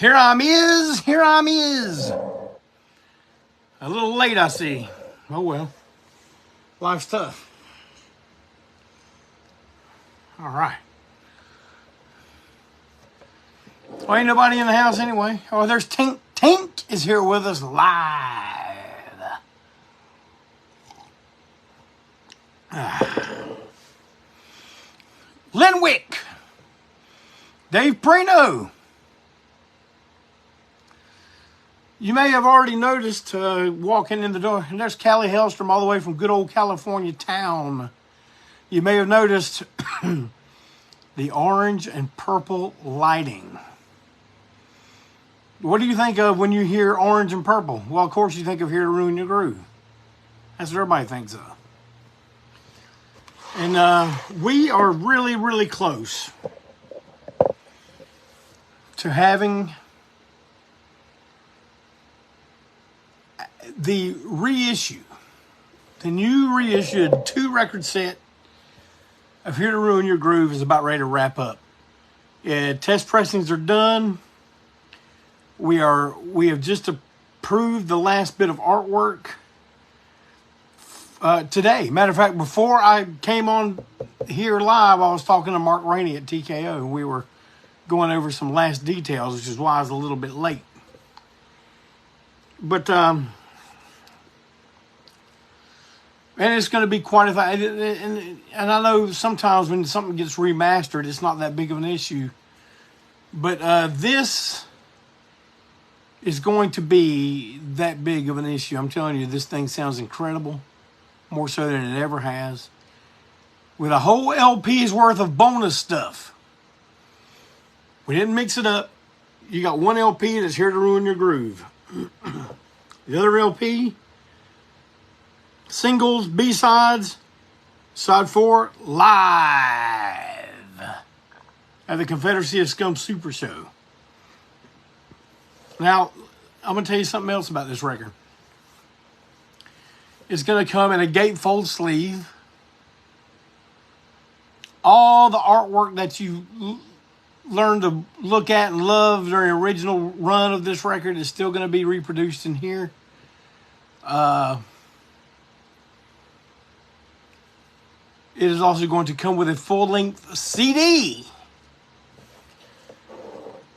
Here I'm is. A little late, I see. Oh well, life's tough. All right. Well, ain't nobody in the house anyway. Oh, there's Tink. Tink is here with us live. Linwick. Dave Prino. You may have already noticed walking in the door, and there's Callie Hellstrom all the way from good old California town. You may have noticed the orange and purple lighting. What do you think of when you hear orange and purple? Well, of course, you think of Here to Ruin Your Groove. That's what everybody thinks of. And we are really, really close to having the reissue, the new reissued 2-record set of Here to Ruin Your Groove is about ready to wrap up. Test pressings are done. We have just approved the last bit of artwork today. Matter of fact, before I came on here live, I was talking to Mark Rainey at TKO, and we were going over some last details, which is why I was a little bit late. But and it's going to be quite a thing. And I know sometimes when something gets remastered, it's not that big of an issue. But this is going to be that big of an issue. I'm telling you, this thing sounds incredible, more so than it ever has, with a whole LP's worth of bonus stuff. We didn't mix it up. You got one LP that's Here to Ruin Your Groove. The other LP, singles, B-sides, side 4, live at the Confederacy of Scum Super Show. Now, I'm going to tell you something else about this record. It's going to come in a gatefold sleeve. All the artwork that you learned to look at and love during the original run of this record is still going to be reproduced in here. It is also going to come with a full-length CD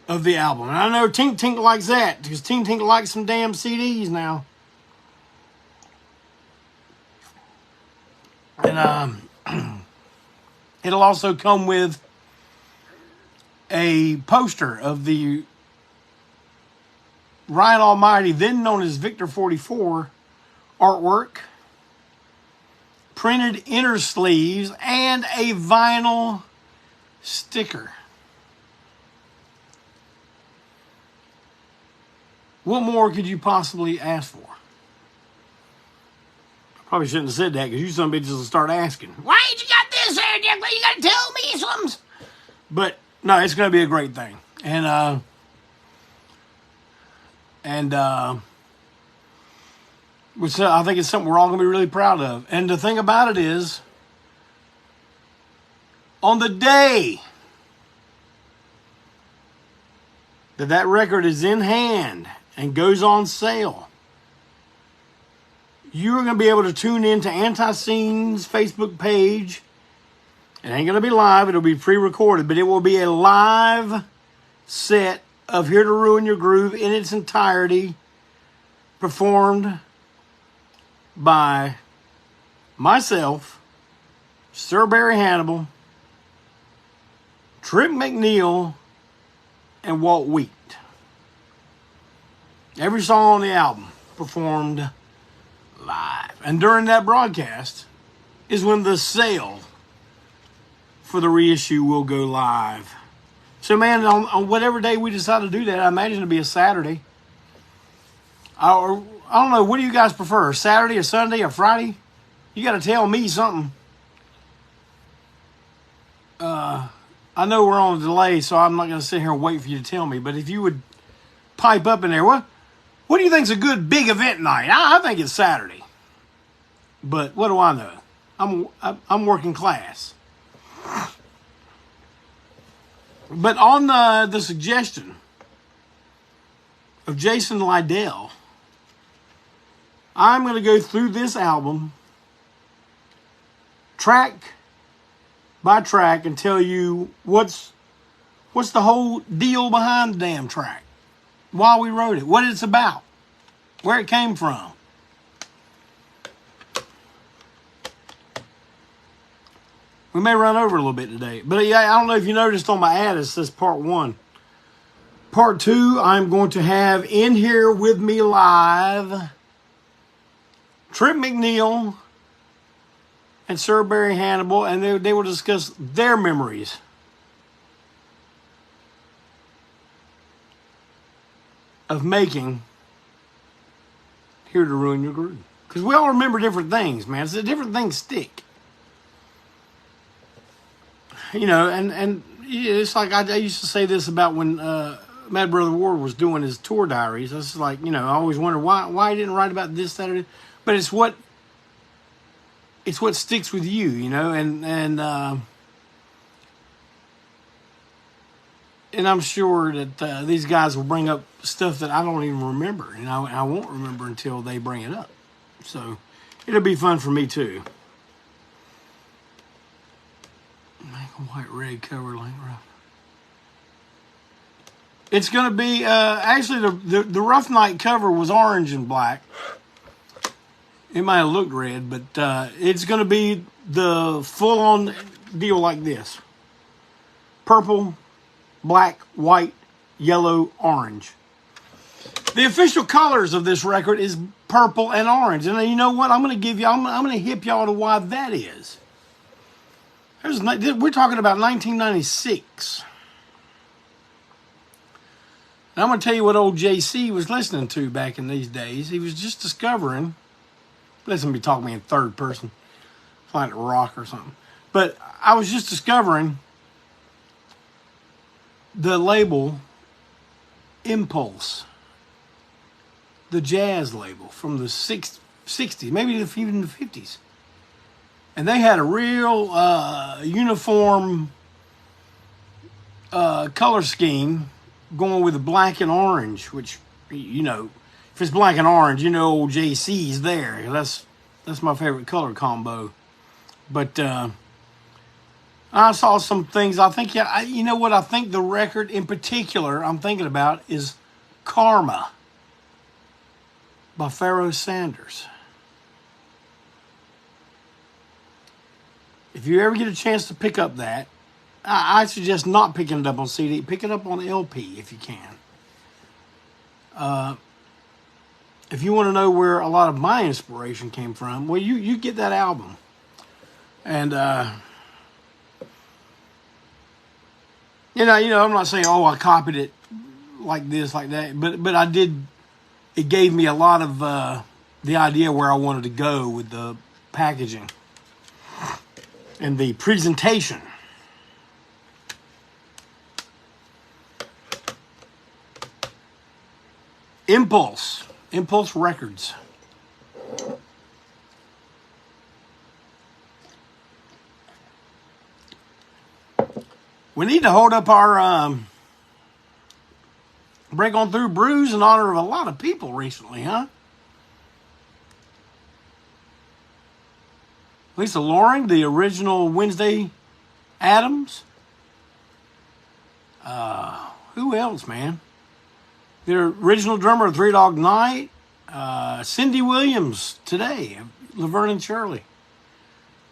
of the album. And I know Tink Tink likes that, because Tink Tink likes some damn CDs now. And it'll also come with a poster of the Ryan Almighty, then known as Victor 44, artwork, printed inner sleeves, and a vinyl sticker. What more could you possibly ask for? Probably shouldn't have said that, because you some bitches will start asking, why ain't you got this there, Dick? You got to tell me something. But no, it's going to be a great thing. And which I think it's something we're all going to be really proud of. And the thing about it is, on the day that record is in hand and goes on sale, you're going to be able to tune in to ANTiSEEN's Facebook page. It ain't going to be live. It'll be pre-recorded, but it will be a live set of Here to Ruin Your Groove in its entirety, performed by myself, Sir Barry Hannibal, Trip McNeil, and Walt Wheat. Every song on the album performed live. And during that broadcast is when the sale for the reissue will go live. So, man, on whatever day we decide to do that, I imagine it'll be a Saturday. I don't know, what do you guys prefer? Saturday or Sunday or Friday? You got to tell me something. I know we're on a delay, so I'm not going to sit here and wait for you to tell me. But if you would pipe up in there, what do you think's a good big event night? I think it's Saturday. But what do I know? I'm working class. But on the suggestion of Jason Liddell, I'm going to go through this album track by track and tell you what's the whole deal behind the damn track, why we wrote it, what it's about, where it came from. We may run over a little bit today, but yeah, I don't know if you noticed on my ad it says part 1. Part 2, I'm going to have in here with me live Trip McNeil and Sir Barry Hannibal, and they will discuss their memories of making Here to Ruin Your Groove. Because we all remember different things, man. So different things stick. You know, and it's like I used to say this about when Mad Brother Ward was doing his tour diaries. I was like, you know, I always wondered why he didn't write about this, that, or that. But it's what sticks with you, you know, and I'm sure that these guys will bring up stuff that I don't even remember, and I won't remember until they bring it up. So it'll be fun for me too. Make a white red cover like rough. It's going to be actually the Rough Night cover was orange and black. It might have looked red, but it's going to be the full-on deal like this: purple, black, white, yellow, orange. The official colors of this record is purple and orange, and you know what? I'm going to hip y'all to why that is. We're talking about 1996. And I'm going to tell you what old JC was listening to back in these days. He was just discovering. Listen to me talk to me in third person. Find it rock or something. But I was just discovering the label Impulse. The jazz label from the 60s, maybe even the 50s. And they had a real uniform color scheme going with the black and orange, which, you know, if it's black and orange, you know old JC's there. That's my favorite color combo. But I saw some things. I think, you know what? I think the record in particular I'm thinking about is Karma by Pharoah Sanders. If you ever get a chance to pick up that, I suggest not picking it up on CD. Pick it up on LP if you can. If you want to know where a lot of my inspiration came from, well, you get that album. And, you know, I'm not saying, oh, I copied it like this, like that. But I did. It gave me a lot of the idea where I wanted to go with the packaging and the presentation. Impulse Records. We need to hold up our break on through brews in honor of a lot of people recently, huh? Lisa Loring, the original Wednesday Addams. Who else, man? The original drummer of Three Dog Night. Cindy Williams today. Laverne and Shirley.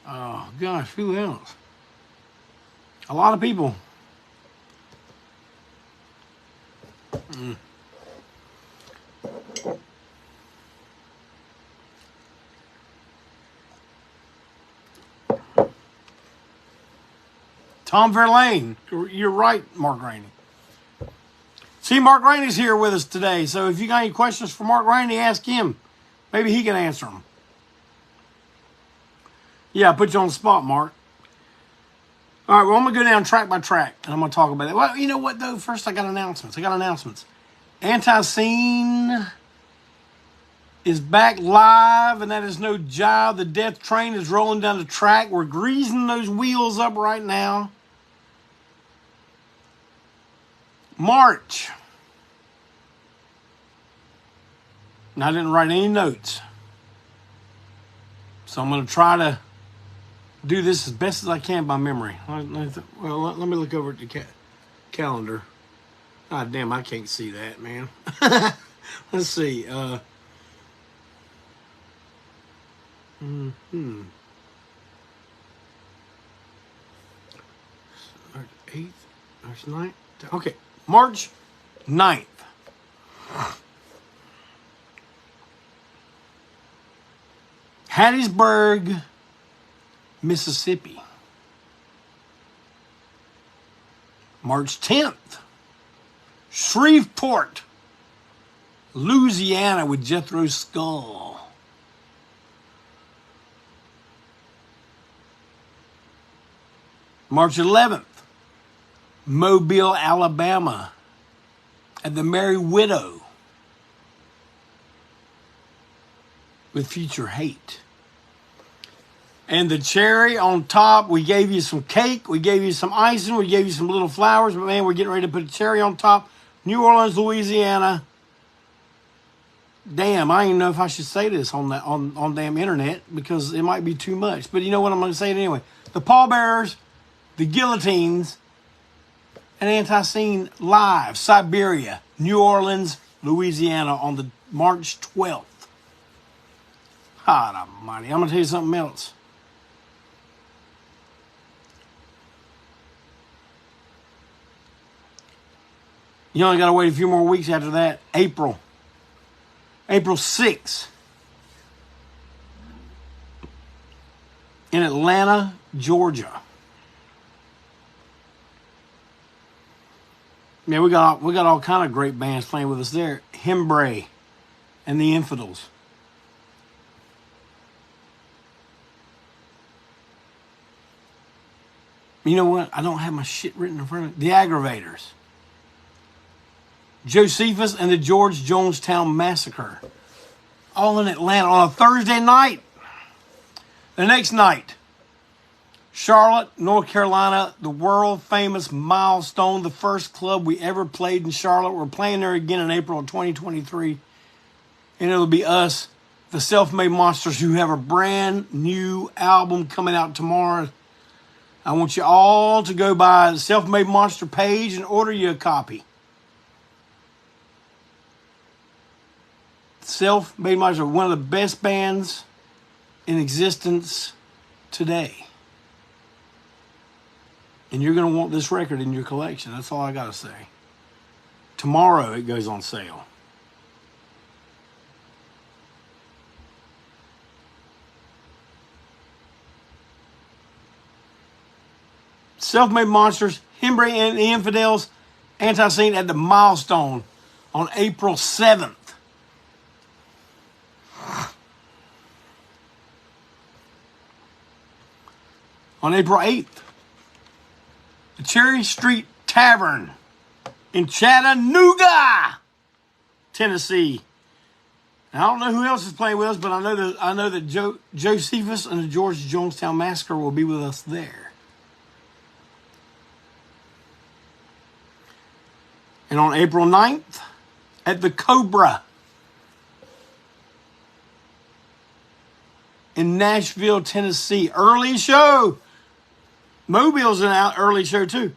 Oh, gosh, who else? A lot of people. Tom Verlaine. You're right, Mark Rainey. See, Mark Rainey's here with us today, so if you got any questions for Mark Rainey, ask him. Maybe he can answer them. Yeah, I put you on the spot, Mark. All right, well, I'm going to go down track by track, and I'm going to talk about it. Well, you know what, though? First, I got announcements. ANTiSEEN is back live, and that is no jive. The death train is rolling down the track. We're greasing those wheels up right now. March. And I didn't write any notes. So I'm going to try to do this as best as I can by memory. Well, let me look over at the calendar. God damn, I can't see that, man. Let's see. 8th, March 9th. Okay, March 9th. Hattiesburg, Mississippi. March 10th. Shreveport, Louisiana with Jethro Skull. March 11th. Mobile, Alabama at the Merry Widow with Future Hate. And the cherry on top, we gave you some cake, we gave you some icing, we gave you some little flowers, but man, we're getting ready to put a cherry on top. New Orleans, Louisiana. Damn, I don't even know if I should say this on damn internet because it might be too much. But you know what, I'm going to say it anyway. The Pallbearers, the Guillotines, and ANTiSEEN live, Siberia, New Orleans, Louisiana on the March 12th. God almighty. I'm going to tell you something else. You only got to wait a few more weeks after that. April 6th. In Atlanta, Georgia. Yeah, we got all kind of great bands playing with us there. Hembray and the Infidels. You know what? I don't have my shit written in front of me. The Aggravators. Josephus and the George Jonestown Massacre. All in Atlanta on a Thursday night. The next night, Charlotte, North Carolina, the world-famous Milestone, the first club we ever played in Charlotte. We're playing there again in April of 2023. And it'll be us, the Self-Made Monsters, who have a brand new album coming out tomorrow. I want you all to go by the Self-Made Monster page and order you a copy. Self-Made Monsters are one of the best bands in existence today. And you're going to want this record in your collection. That's all I got to say. Tomorrow it goes on sale. Self-Made Monsters, Hembray and the Infidels, ANTiSEEN at the Milestone on April 7th. On April 8th, the Cherry Street Tavern in Chattanooga, Tennessee. And I don't know who else is playing with us, but I know that Josephus and the George Jonestown Massacre will be with us there. And on April 9th, at the Cobra in Nashville, Tennessee. Early show. Mobile's an early show too.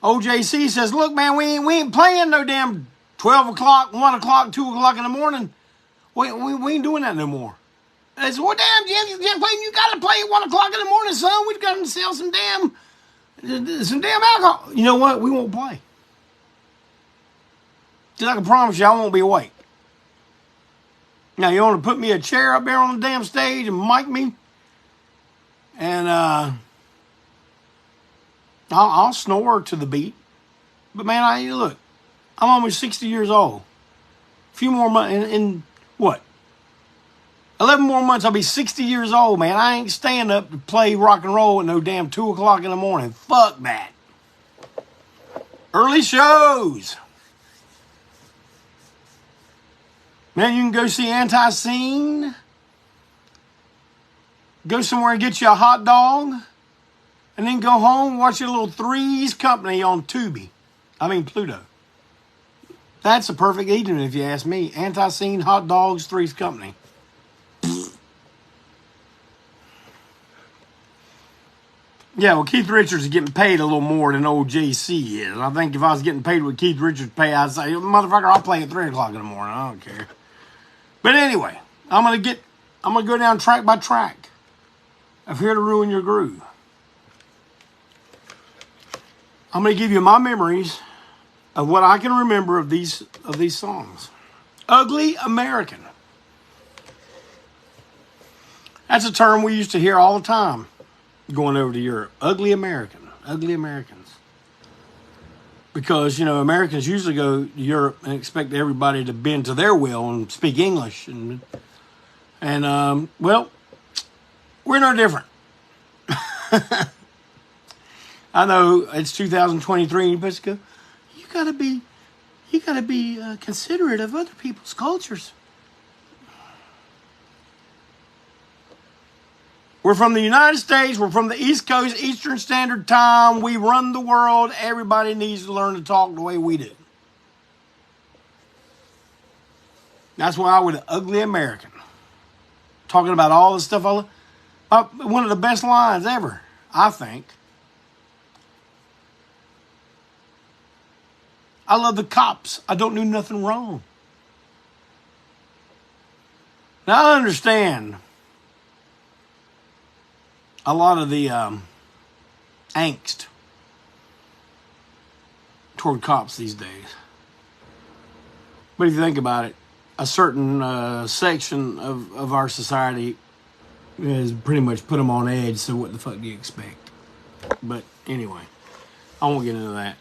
OJC says, look, man, we ain't playing no damn 12 o'clock, 1 o'clock, 2 o'clock in the morning. We ain't doing that no more. I said, well, damn, Jeff, you got to play at 1 o'clock in the morning, son. We've got to sell some damn alcohol. You know what? We won't play. Just I can promise you, I won't be awake. Now, you want to put me a chair up there on the damn stage and mic me? And, I'll snore to the beat. But, man, look, I'm almost 60 years old. A few more months, in what? 11 more months, I'll be 60 years old, man. I ain't staying up to play rock and roll at no damn 2 o'clock in the morning. Fuck that. Early shows. Man, you can go see ANTiSEEN. Go somewhere and get you a hot dog. And then go home and watch your little Three's Company on Tubi. I mean Pluto. That's a perfect evening, if you ask me. ANTiSEEN, Hot Dogs, Three's Company. Yeah, well, Keith Richards is getting paid a little more than old JC is. I think if I was getting paid what Keith Richards pay, I'd say, motherfucker, I'll play at 3 o'clock in the morning. I don't care. But anyway, I'm gonna go down track by track of Here to Ruin Your Groove. I'm gonna give you my memories of what I can remember of these songs. Ugly American. That's a term we used to hear all the time going over to Europe. Ugly American. Ugly Americans. Because, you know, Americans usually go to Europe and expect everybody to bend to their will and speak English. And well, we're no different. I know it's 2023 and you supposed to go, you gotta be considerate of other people's cultures. We're from the United States. We're from the East Coast, Eastern Standard Time. We run the world. Everybody needs to learn to talk the way we do. That's why I was an ugly American. Talking about all the stuff. One of the best lines ever, I think. I love the cops. I don't do nothing wrong. Now, I understand a lot of the angst toward cops these days. But if you think about it, a certain section of our society has pretty much put them on edge, so what the fuck do you expect? But anyway, I won't get into that.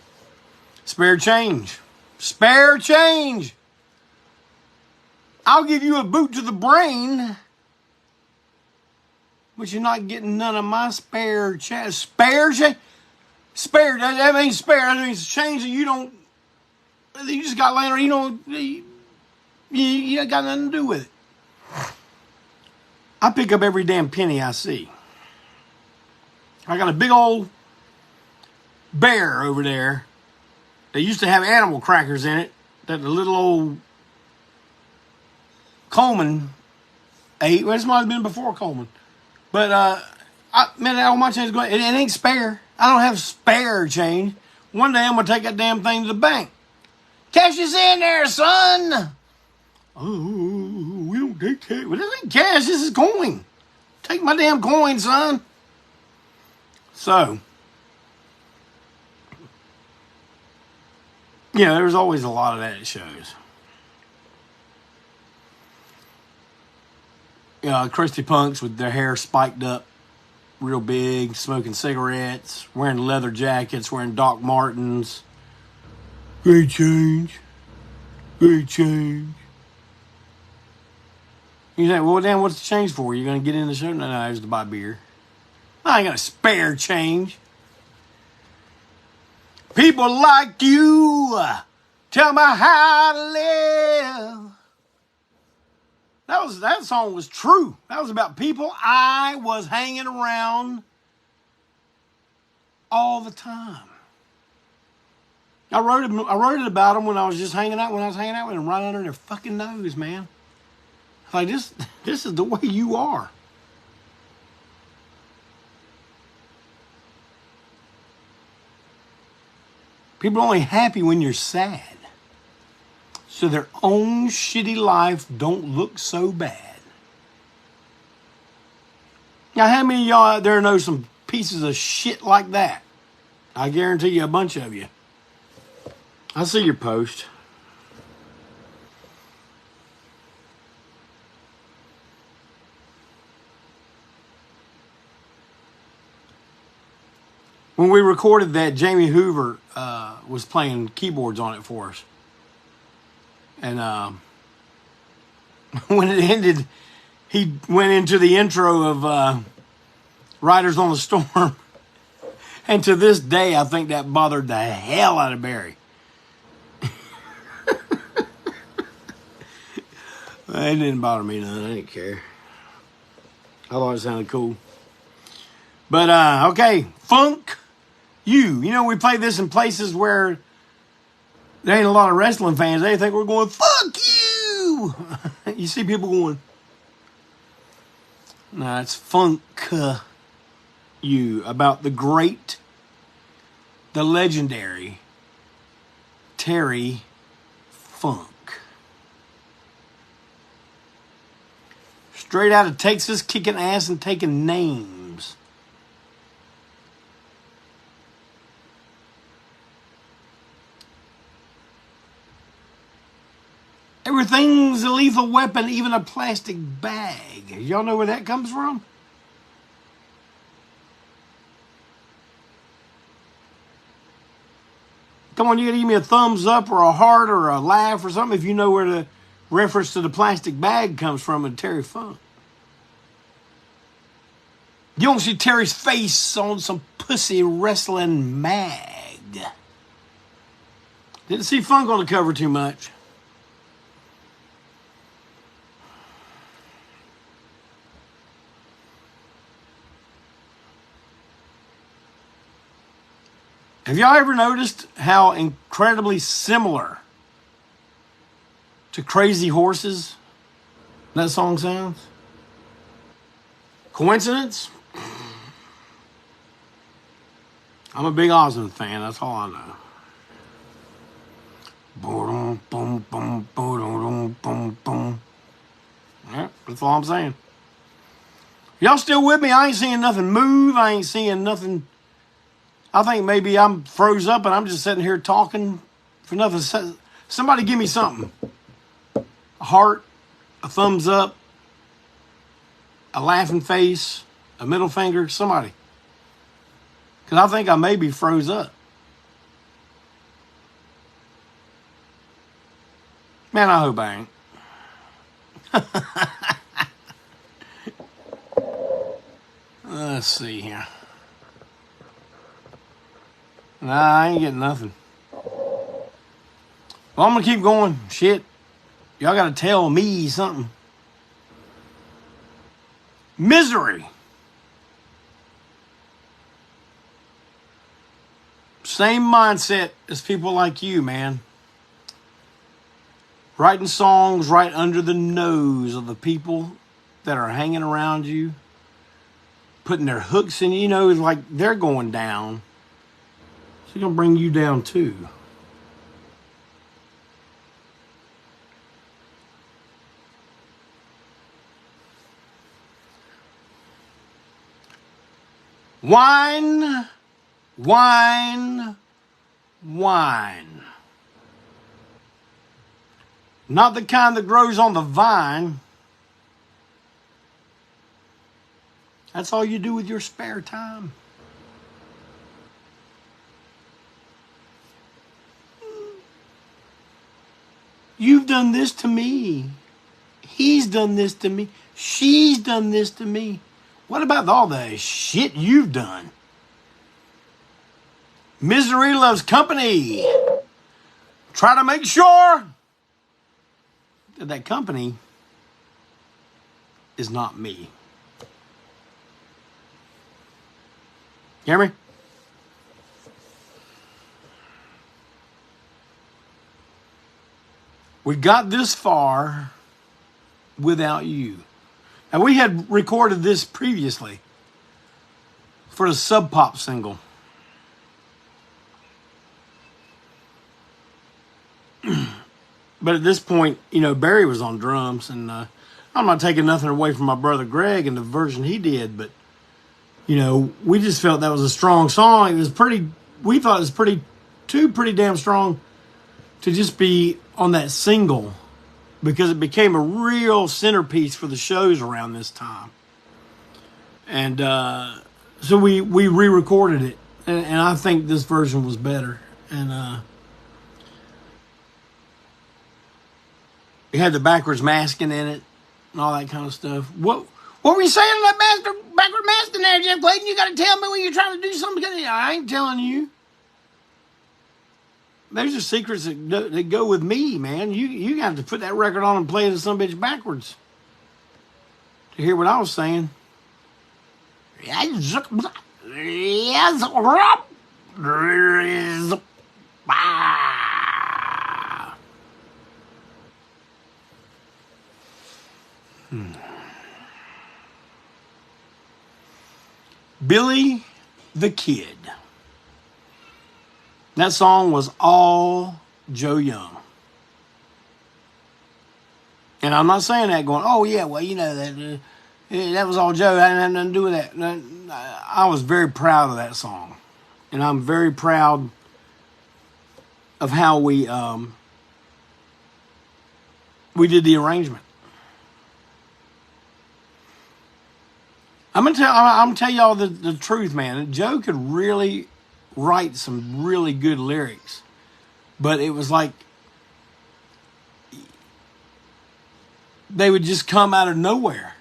Spare change. Spare change. I'll give you a boot to the brain, but you're not getting none of my spare change. Spare change? Spare, that means spare. That means change that you just got laying around. You got nothing to do with it. I pick up every damn penny I see. I got a big old bear over there. They used to have animal crackers in it that the little old Coleman ate. Well, this might have been before Coleman. But, all my change is going. It ain't spare. I don't have spare change. One day I'm going to take that damn thing to the bank. Cash is in there, son. Oh, we don't take cash. Well, this ain't cash. This is coin. Take my damn coin, son. So, yeah, there's always a lot of that at shows. Crusty punks with their hair spiked up real big, smoking cigarettes, wearing leather jackets, wearing Doc Martens. Great change. Great change. You say, well, Dan, what's the change for? You going to get in the show? No, it's to buy beer. I ain't got a spare change. People like you tell me how to live. That song was true. That was about people I was hanging around all the time. I wrote it about them when I was just hanging out. When I was hanging out with them, right under their fucking nose, man. Like this is the way you are. People are only happy when you're sad. So their own shitty life don't look so bad. Now, how many of y'all out there know some pieces of shit like that? I guarantee you a bunch of you. I see your post. When we recorded that, Jamie Hoover was playing keyboards on it for us. And when it ended, he went into the intro of Riders on the Storm. And to this day, I think that bothered the hell out of Barry. It didn't bother me none. I didn't care. I thought it sounded cool. But, okay, funk you. You know, we play this in places where There ain't a lot of wrestling fans. They think we're going, fuck you. You see people going, nah, it's funk you, about the great, the legendary Terry Funk. Straight out of Texas, kicking ass and taking names. Everything's a lethal weapon, even a plastic bag. Y'all know where that comes from? Come on, you gotta give me a thumbs up or a heart or a laugh or something if you know where the reference to the plastic bag comes from in Terry Funk. You don't see Terry's face on some pussy wrestling mag. Didn't see Funk on the cover too much. Have y'all ever noticed how incredibly similar to Crazy Horses that song sounds? Coincidence? I'm a big Osmond fan, that's all I know. Yeah, that's all I'm saying. Y'all still with me? I ain't seeing nothing move. I ain't seeing nothing. I think maybe I'm froze up and I'm just sitting here talking for nothing. Somebody give me something. A heart, a thumbs up, a laughing face, a middle finger, somebody. Because I think I maybe froze up. Man, I hope I ain't. Let's see here. Nah, I ain't getting nothing. Well, I'm going to keep going. Shit. Y'all got to tell me something. Misery. Same mindset as people like you, man. Writing songs right under the nose of the people that are hanging around you. Putting their hooks in, you know, like they're going down. She's going to bring you down too. Wine, wine, wine. Not the kind that grows on the vine. That's all you do with your spare time. You've done this to me. He's done this to me. She's done this to me. What about all the shit you've done? Misery loves company. Try to make sure that that company is not me. You hear me? We got this far without you. And we had recorded this previously for the Sub Pop single. But at this point, you know, Barry was on drums, and I'm not taking nothing away from my brother Greg and the version he did, but, you know, we just felt that was a strong song. It was we thought it was pretty damn strong to just be on that single, because it became a real centerpiece for the shows around this time. And so we re-recorded it, and I think this version was better. And it had the backwards masking in it and all that kind of stuff. What were you saying on that backward masking there, Jeff Clayton? You got to tell me when you're trying to do something. I ain't telling you. There's just secrets that go with me, man. You got to put that record on and play it some bitch backwards to hear what I was saying. Billy the Kid. That song was all Joe Young. And I'm not saying that going, oh yeah, well, you know, that was all Joe. I had nothing to do with that. I was very proud of that song. And I'm very proud of how we did the arrangement. I'm gonna tell y'all the truth, man. Joe could really write some really good lyrics, but it was like they would just come out of nowhere.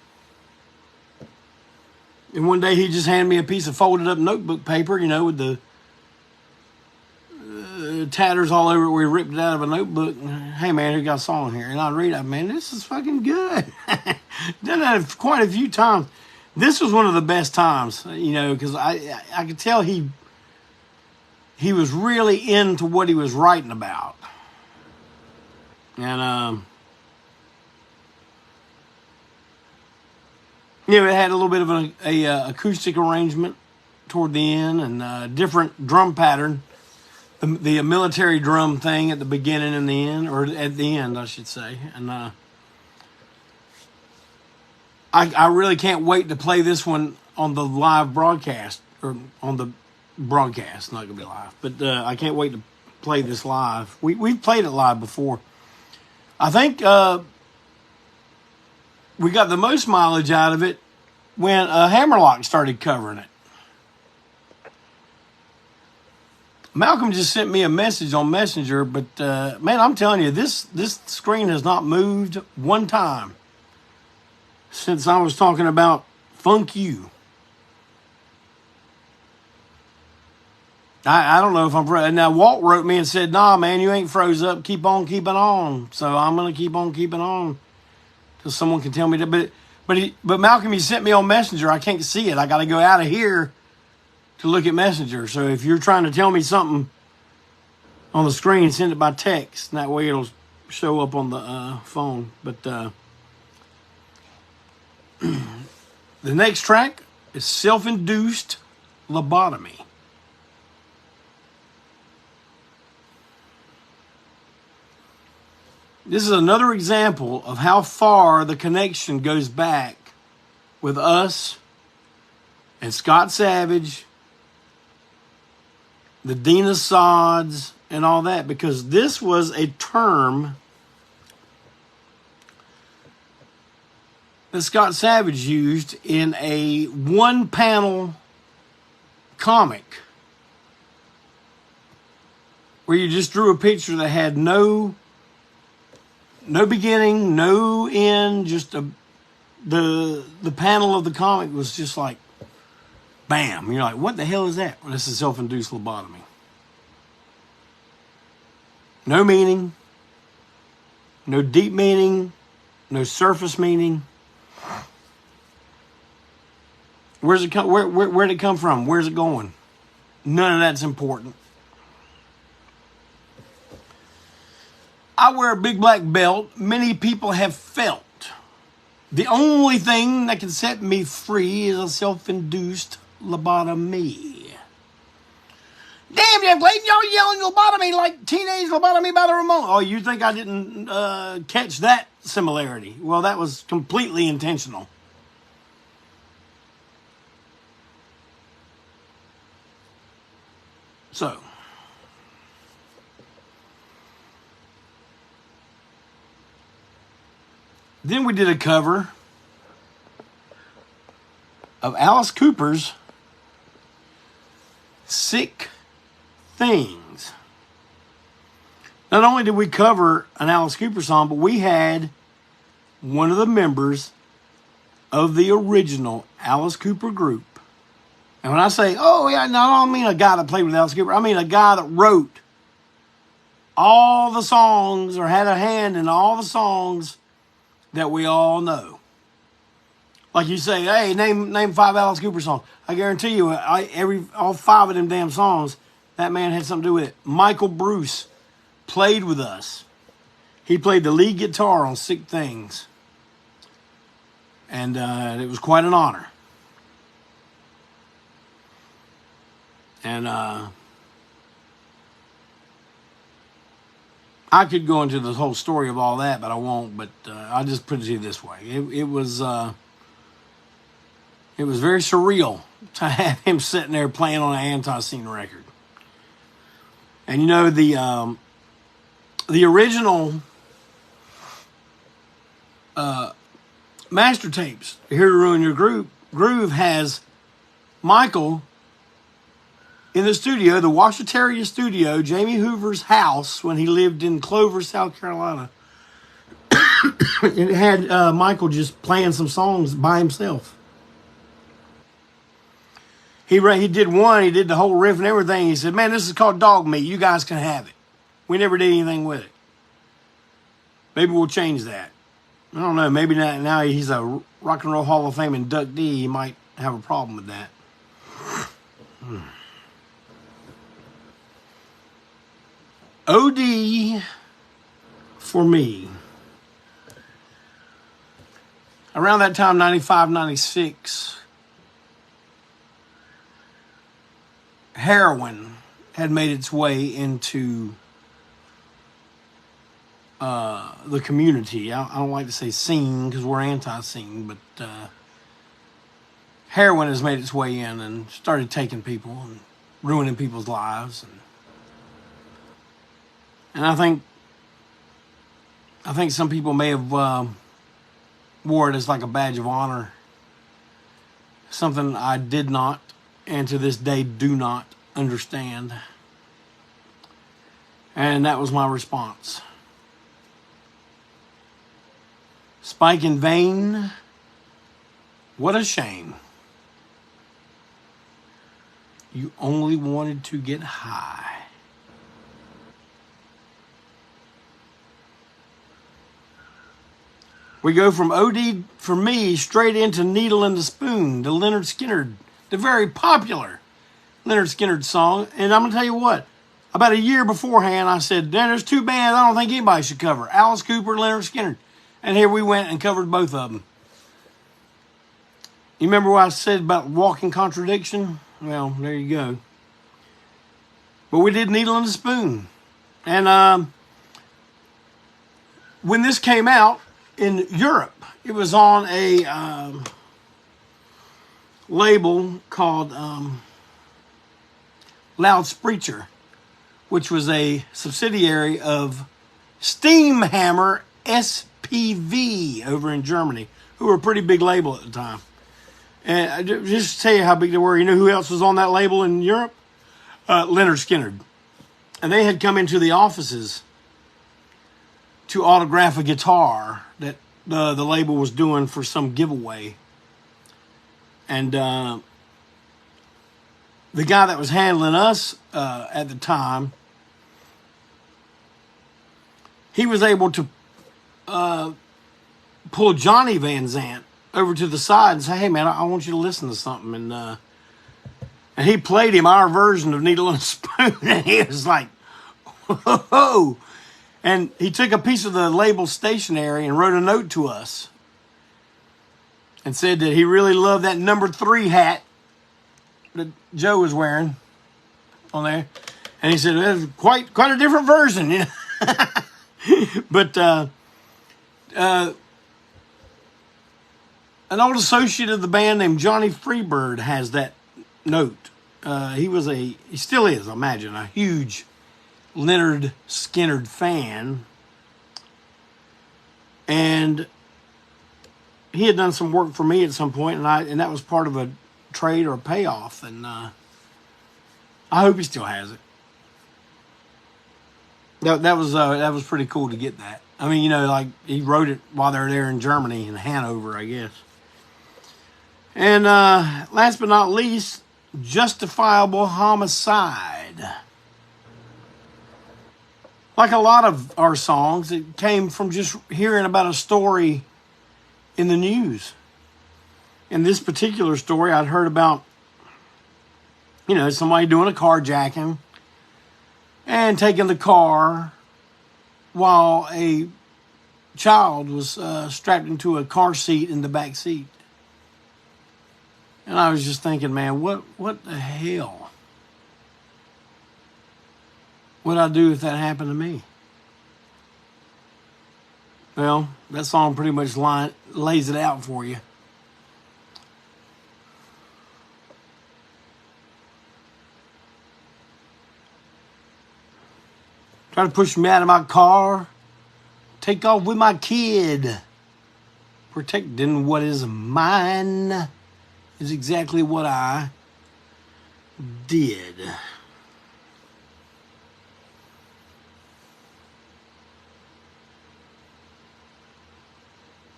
And one day he just handed me a piece of folded up notebook paper, you know, with the tatters all over it. We ripped it out of a notebook. Hey man, we got a song here, and I'd read it. Man, this is fucking good. Done that quite a few times. This was one of the best times, you know, because I could tell he was really into what he was writing about. And, it had a little bit of a acoustic arrangement toward the end, and different drum pattern. The military drum thing at the beginning and the end, or at the end, I should say. And I really can't wait to play this one on the live broadcast, or on the broadcast. It's not going to be live, but I can't wait to play this live. We've played it live before. I think we got the most mileage out of it when Hammerlock started covering it. Malcolm just sent me a message on Messenger, but man, I'm telling you, this screen has not moved one time since I was talking about Funk You. I don't know if I'm frozen. Now, Walt wrote me and said, nah, man, you ain't froze up. Keep on keeping on. So I'm going to keep on keeping on till someone can tell me that. But Malcolm, you sent me on Messenger. I can't see it. I got to go out of here to look at Messenger. So if you're trying to tell me something on the screen, send it by text. And that way it'll show up on the phone. But the next track is Self-Induced Lobotomy. This is another example of how far the connection goes back with us and Scott Savage, the Dina Sods, and all that, because this was a term that Scott Savage used in a one-panel comic where you just drew a picture that had no beginning, no end, just the panel of the comic was just like, bam. You're like, what the hell is that? Well, this is self-induced lobotomy. No meaning, no deep meaning, no surface meaning. Where's it come? Where'd it come from? Where's it going? None of that's important. I wear a big black belt. Many people have felt the only thing that can set me free is a self-induced lobotomy. Damn, Jeff Clayton, y'all yelling lobotomy like teenage lobotomy by the Ramones. Oh, you think I didn't catch that similarity? Well, that was completely intentional. So, then we did a cover of Alice Cooper's Sick Things. Not only did we cover an Alice Cooper song, but we had one of the members of the original Alice Cooper group. And when I say, oh yeah, no, I don't mean a guy that played with Alice Cooper. I mean a guy that wrote all the songs or had a hand in all the songs that we all know. Like you say, hey, name 5 Alice Cooper songs. I guarantee you, all 5 of them damn songs, that man had something to do with it. Michael Bruce played with us. He played the lead guitar on Sick Things. And it was quite an honor. And I could go into the whole story of all that, but I won't. But I'll just put it to you this way: it was very surreal to have him sitting there playing on an ANTiSEEN record. And you know, the original master tapes, Here to Ruin Your Groove, has Michael in the studio, the Washitaria studio, Jamie Hoover's house when he lived in Clover, South Carolina. It had Michael just playing some songs by himself. He did one, he did the whole riff and everything. He said, man, this is called Dog Meat. You guys can have it. We never did anything with it. Maybe we'll change that. I don't know. Maybe now he's a Rock and Roll Hall of Fame inductee. He might have a problem with that. OD for me. Around that time, 95, 96, heroin had made its way into the community. I don't like to say scene because we're anti-scene, but heroin has made its way in and started taking people and ruining people's lives. And I think some people may have wore it as like a badge of honor. Something I did not, and to this day do not understand. And that was my response. Spike in vain. What a shame. You only wanted to get high. We go from OD for me straight into Needle in the Spoon, the Lynyrd Skynyrd, the very popular Lynyrd Skynyrd song. And I'm going to tell you what, about a year beforehand, I said, there's two bands I don't think anybody should cover, Alice Cooper and Lynyrd Skynyrd. And here we went and covered both of them. You remember what I said about walking contradiction? Well, there you go. But we did Needle in the Spoon. And when this came out in Europe, it was on a label called Loudsprecher, which was a subsidiary of Steamhammer SPV over in Germany, who were a pretty big label at the time. And just to tell you how big they were, you know who else was on that label in Europe? Lynyrd Skynyrd. And they had come into the offices to autograph a guitar that the label was doing for some giveaway. And the guy that was handling us at the time, he was able to pull Johnny Van Zant over to the side and say, hey, man, I want you to listen to something. And he played him our version of Needle in a Spoon. And he was like, whoa. And he took a piece of the label stationery and wrote a note to us and said that he really loved that number 3 hat that Joe was wearing on there. And he said, it was quite a different version, you know. But an old associate of the band named Johnny Freebird has that note. He still is, I imagine, a huge Lynyrd Skynyrd fan. And he had done some work for me at some point, and that was part of a trade or a payoff. And I hope he still has it. That was pretty cool to get that. I mean, you know, like he wrote it while they were there in Germany, in Hanover, I guess. And last but not least, Justifiable Homicide. Like a lot of our songs, it came from just hearing about a story in the news. In this particular story, I'd heard about, you know, somebody doing a carjacking and taking the car while a child was strapped into a car seat in the back seat. And I was just thinking, man, what the hell would I do if that happened to me? Well, that song pretty much lays it out for you. Try to push me out of my car. Take off with my kid. Protecting what is mine is exactly what I did.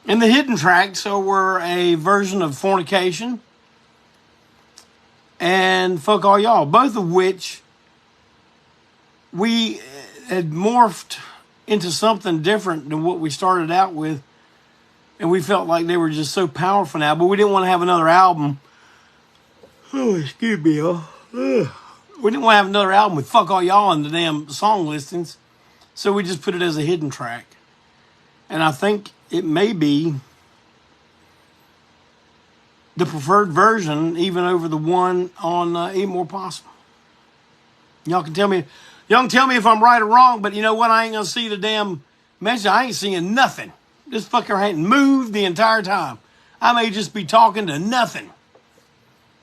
And the hidden tracks were a version of Fornication and Fuck All Y'all, both of which we had morphed into something different than what we started out with. And we felt like they were just so powerful now, but we didn't want to have another album. Oh, excuse me, y'all. We didn't want to have another album with Fuck All Y'all in the damn song listings. So we just put it as a hidden track. And I think it may be the preferred version, even over the one on Ain't More Possible. Y'all can tell me if I'm right or wrong, but you know what? I ain't gonna see the damn message. I ain't seeing nothing. This fucker hadn't moved the entire time. I may just be talking to nothing.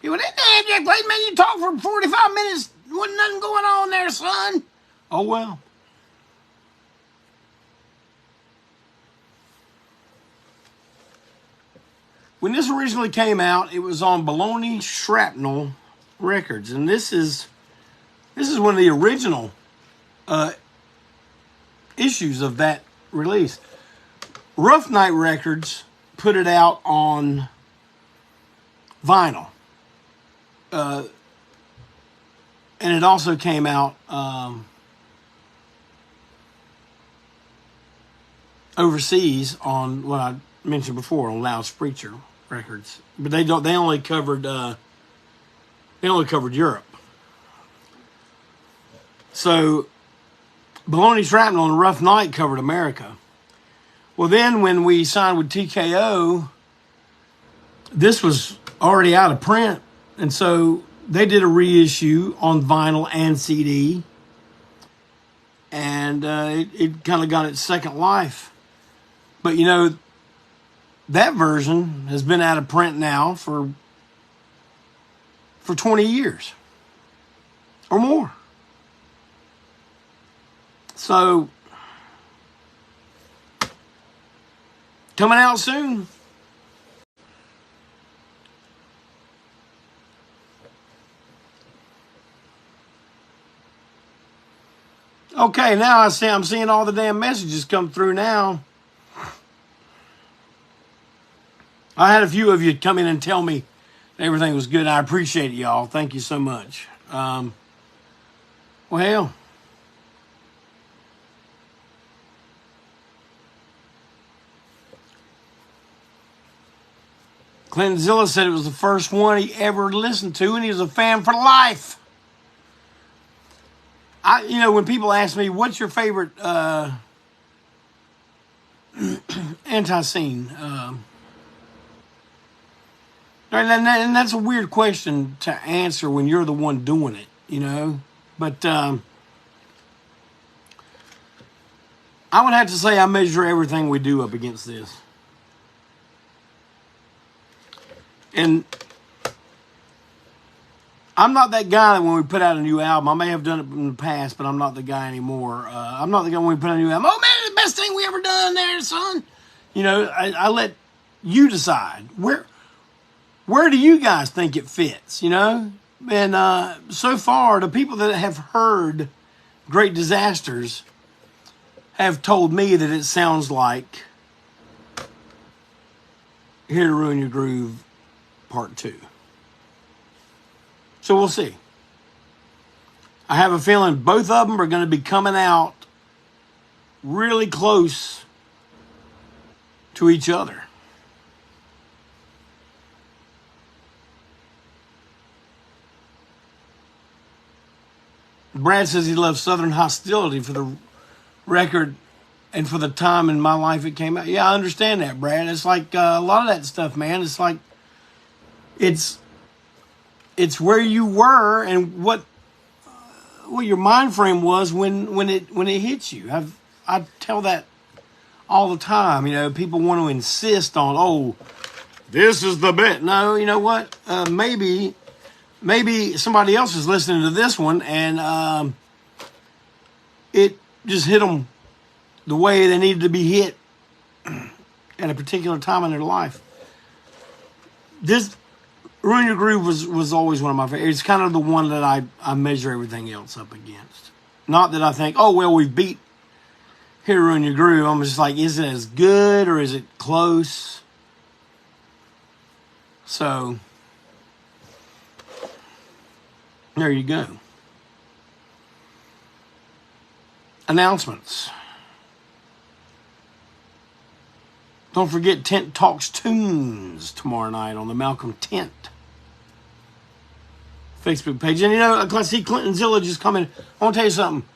You went, damn, Jack Blade, man, you talked for 45 minutes. Wasn't nothing going on there, son. Oh, well. When this originally came out, it was on Baloney Shrapnel Records, and this is one of the original issues of that release. Rough Night Records put it out on vinyl, and it also came out overseas on what I mentioned before on Loudspreaker Records, but they only covered Europe. So Baloney Shrapnel and Rough Night covered America. Well, then when we signed with TKO, this was already out of print, and so they did a reissue on vinyl and CD, and it kind of got its second life. But you know, that version has been out of print now for 20 years or more. So, coming out soon. Okay, now I'm seeing all the damn messages come through now. I had a few of you come in and tell me everything was good. I appreciate it, y'all. Thank you so much. Well, Clintonzilla said it was the first one he ever listened to, and he was a fan for life. When people ask me, what's your favorite ANTiSEEN? And that's a weird question to answer when you're the one doing it, you know. But I would have to say I measure everything we do up against this. And I'm not that guy that when we put out a new album, I may have done it in the past, but I'm not the guy anymore. I'm not the guy when we put out a new album, oh man, it's the best thing we ever done there, son. You know, I let you decide. Where do you guys think it fits, you know? And so far, the people that have heard Great Disasters have told me that it sounds like Here to Ruin Your Groove Part 2. So we'll see. I have a feeling both of them are going to be coming out really close to each other. Brad says he loves Southern Hostility for the record. and for the time in my life it came out. Yeah, I understand that, Brad. It's like a lot of that stuff, man. It's like it's where you were and what your mind frame was when it hits you. I tell that all the time. You know, people want to insist on, oh, this is the bit. No, you know what? Maybe somebody else is listening to this one and it just hit them the way they needed to be hit at a particular time in their life. This Ruin Your Groove was always one of my favorites. It's kind of the one that I measure everything else up against. Not that I think, oh, well, we've beat Here Ruin Your Groove. I'm just like, is it as good or is it close? So, there you go. Announcements. Don't forget Tent Talks Tunes tomorrow night on the Malcolm Tent Facebook page. And you know, I see Clinton Zilla just coming. I want to tell you something.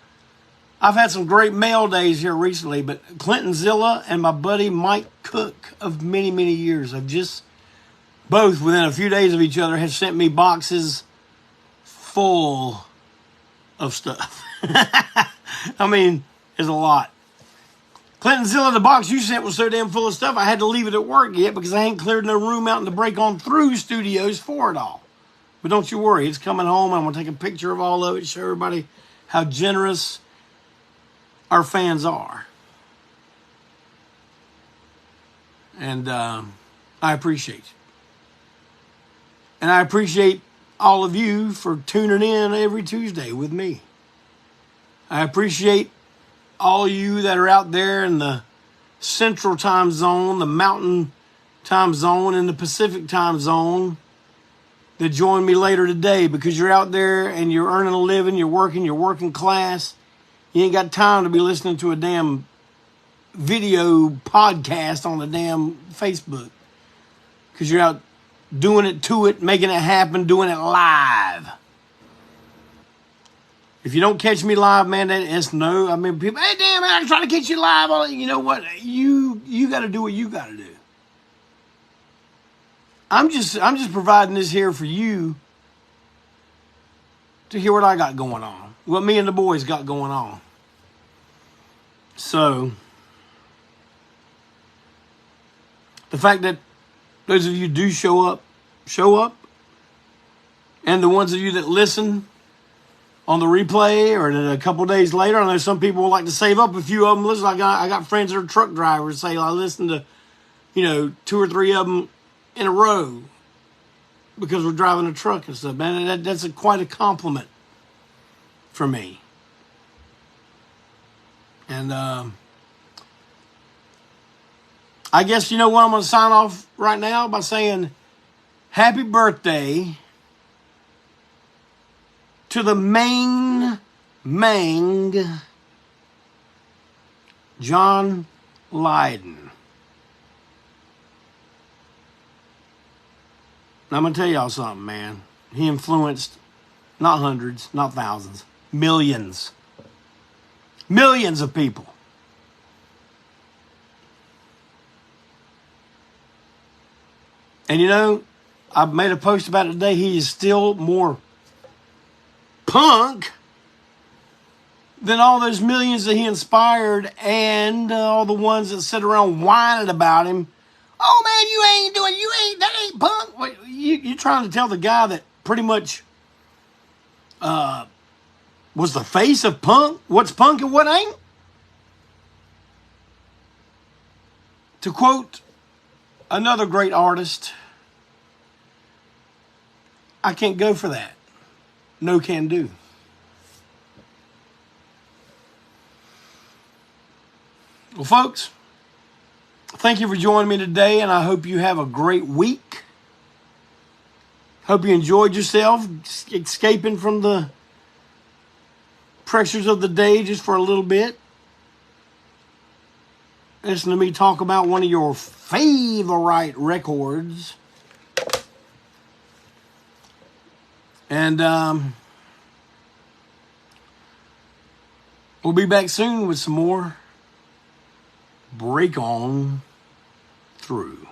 I've had some great mail days here recently, but Clinton Zilla and my buddy Mike Cook of many, many years have just both within a few days of each other have sent me boxes full of stuff. I mean, it's a lot. Clinton Zilla, the box you sent was so damn full of stuff, I had to leave it at work yet because I ain't cleared no room out in the Break On Through studios for it all. But don't you worry, it's coming home. I'm going to take a picture of all of it, show everybody how generous our fans are. And I appreciate you. And I appreciate all of you for tuning in every Tuesday with me. I appreciate all you that are out there in the Central Time Zone, the Mountain Time Zone, and the Pacific Time Zone that join me later today because you're out there and you're earning a living, you're working class. You ain't got time to be listening to a damn video podcast on the damn Facebook because you're out doing it to it, making it happen, doing it live. If you don't catch me live, man, it's no. I mean, people, hey, damn, man, I'm trying to catch you live. You know what? You got to do what you got to do. I'm just providing this here for you to hear what I got going on, what me and the boys got going on. So, the fact that those of you do show up, and the ones of you that listen on the replay or a couple days later, I know some people like to save up a few of them. Listen, I got friends that are truck drivers say I listen to, 2 or 3 of them in a row because we're driving a truck and stuff. Man, that's quite a compliment for me. And I guess you know what, I'm going to sign off right now by saying happy birthday to the Mang John Lydon. I'm going to tell y'all something, man. He influenced not hundreds, not thousands, millions of people. And I made a post about it today. He is still more punk than all those millions that he inspired and all the ones that sit around whining about him. Oh man, that ain't punk. You're trying to tell the guy that pretty much was the face of punk, what's punk and what ain't? To quote another great artist, I can't go for that. No can do. Well, folks, thank you for joining me today, and I hope you have a great week. Hope you enjoyed yourself, escaping from the pressures of the day just for a little bit. Listen to me talk about one of your favorite records. And we'll be back soon with some more break on through.